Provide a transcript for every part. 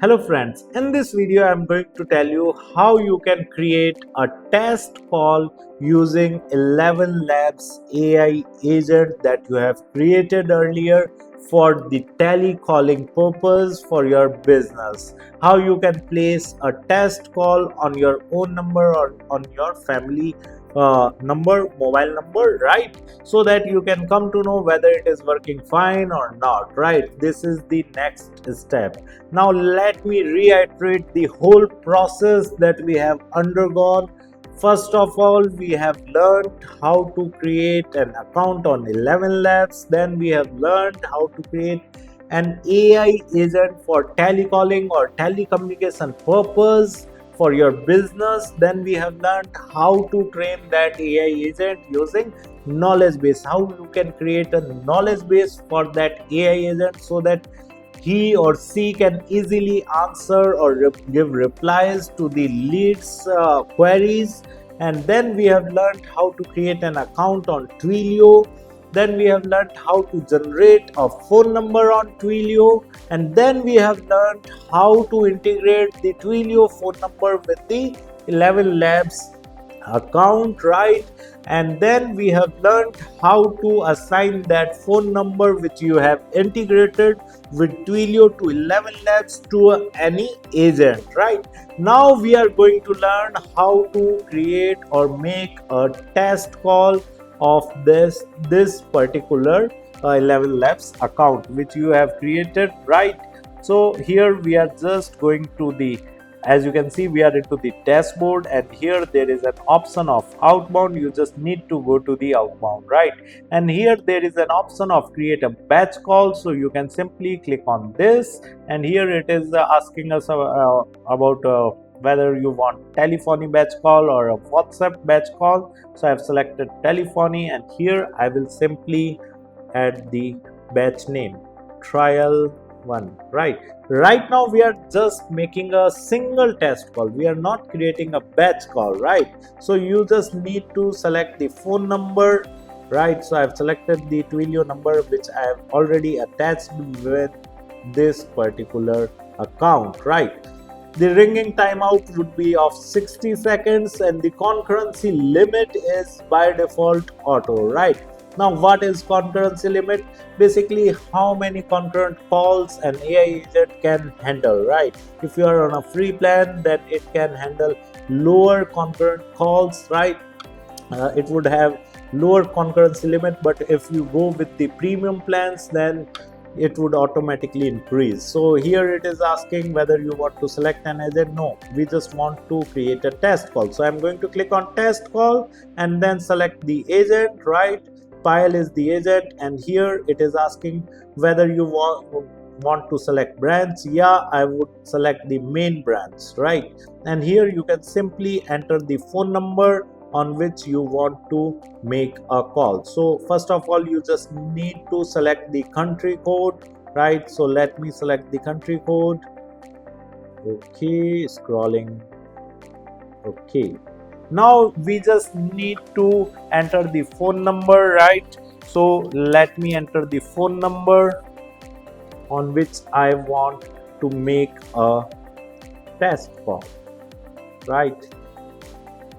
Hello friends, in this video I'm going to tell you how you can create a test call using 11 Labs AI agent that you have created earlier for the telecalling purpose for your business. How you can place a test call on your own number or on your family mobile number, right? So that you can come to know whether it is working fine or not, right? This is the next step. Now let me reiterate the whole process that we have undergone. First of all, we have learned how to create an account on 11 Labs. Then we have learned how to create an AI agent for telecalling or telecommunication purpose for your business. Then we have learned how to train that AI agent using knowledge base, how you can create a knowledge base for that AI agent so that he or she can easily answer or give replies to the leads queries. And then we have learned how to create an account on Twilio. Then we have learned how to generate a phone number on Twilio, and then we have learned how to integrate the Twilio phone number with the 11 Labs account, right? And then we have learned how to assign that phone number which you have integrated with Twilio to 11 Labs to any agent, right? Now we are going to learn how to create or make a test call of this particular 11 Labs account which you have created, right? So here we are just going to the, as you can see, we are into the dashboard, and here there is an option of outbound. You just need to go to the outbound, right? And here there is an option of create a batch call, so you can simply click on this, and here it is asking us about whether you want telephony batch call or a WhatsApp batch call. So I have selected telephony, and here I will simply add the batch name, trial 1, right now we are just making a single test call. We are not creating a batch call, right? So you just need to select the phone number, right? So I have selected the Twilio number which I have already attached with this particular account, right? The ringing timeout would be of 60 seconds and the concurrency limit is by default auto, right? Now what is concurrency limit? Basically how many concurrent calls an AI agent can handle, right? If you are on a free plan, then it can handle lower concurrent calls, right? It would have lower concurrency limit, but if you go with the premium plans, then it would automatically increase. So here it is asking whether you want to select an agent. No, we just want to create a test call. So I'm going to click on test call and then select the agent, right? Pile is the agent, and here it is asking whether you want to select branch. Yeah, I would select the main branch, right? And here you can simply enter the phone number on which you want to make a call. So first of all, you just need to select the country code, right? So let me select the country code. Okay, scrolling. Okay, now we just need to enter the phone number, right? So let me enter the phone number on which I want to make a test call, right?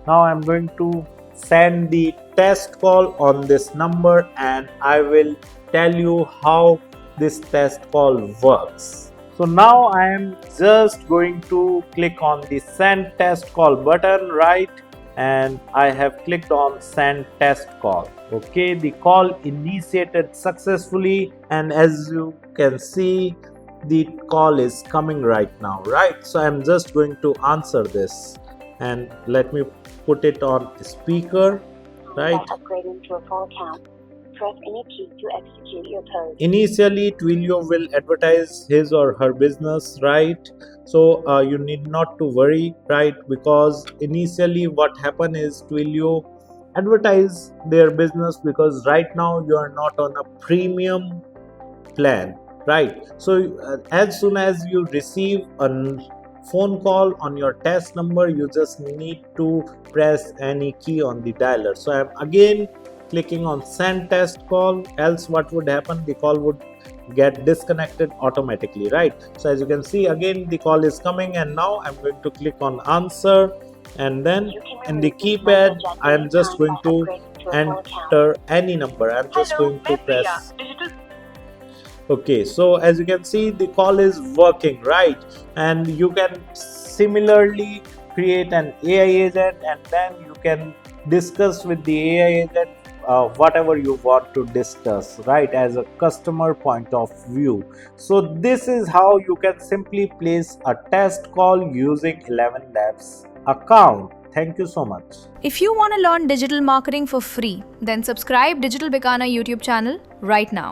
Now I'm going to send the test call on this number, and I will tell you how this test call works. So now I am just going to click on the send test call button, right? And I have clicked on send test call. Okay, the call initiated successfully, and as you can see, the call is coming right now, right? So I'm just going to answer this, and let me put it on speaker, right? Upgrading to a full account. Press any key to execute your code. Initially, Twilio will advertise his or her business, right? So you need not to worry, right? Because initially what happen is Twilio advertise their business, because right now you are not on a premium plan, right? So as soon as you receive a phone call on your test number, you just need to press any key on the dialer. So I'm again clicking on send test call, else what would happen, the call would get disconnected automatically, right? So as you can see, again the call is coming, and now I'm going to click on answer, and then in the keypad I am just going to enter any number. I'm just going to press. Okay, so as you can see, the call is working, right? And you can similarly create an AI agent, and then you can discuss with the AI agent whatever you want to discuss, right? As a customer point of view. So this is how you can simply place a test call using 11 Labs account. Thank you so much. If you want to learn digital marketing for free, then subscribe Digital Bikana YouTube channel right now.